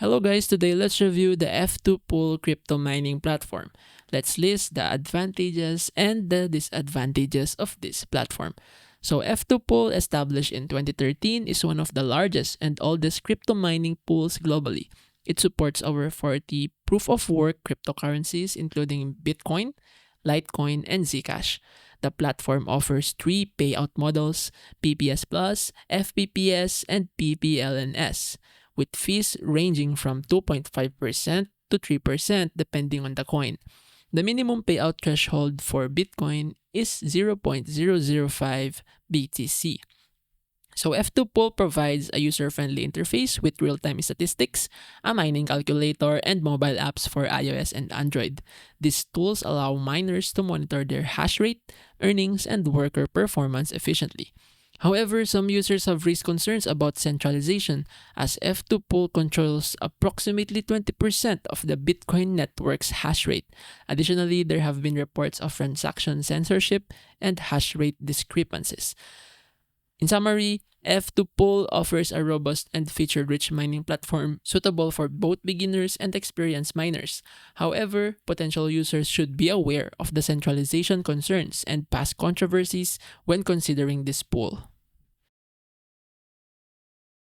Hello guys, today let's review the F2POOL crypto mining platform. Let's list the advantages and the disadvantages of this platform. So F2POOL, established in 2013, is one of the largest and oldest crypto mining pools globally. It supports over 40 proof-of-work cryptocurrencies including Bitcoin, Litecoin, and Zcash. The platform offers three payout models: PPS Plus, FPPS, and PPLNS, with fees ranging from 2.5% to 3% depending on the coin. The minimum payout threshold for Bitcoin is 0.005 BTC. So F2Pool provides a user-friendly interface with real-time statistics, a mining calculator, and mobile apps for iOS and Android. These tools allow miners to monitor their hash rate, earnings, and worker performance efficiently. However, some users have raised concerns about centralization, as F2Pool controls approximately 20% of the Bitcoin network's hash rate. Additionally, there have been reports of transaction censorship and hash rate discrepancies. In summary, F2Pool offers a robust and feature-rich mining platform suitable for both beginners and experienced miners. However, potential users should be aware of the centralization concerns and past controversies when considering this pool.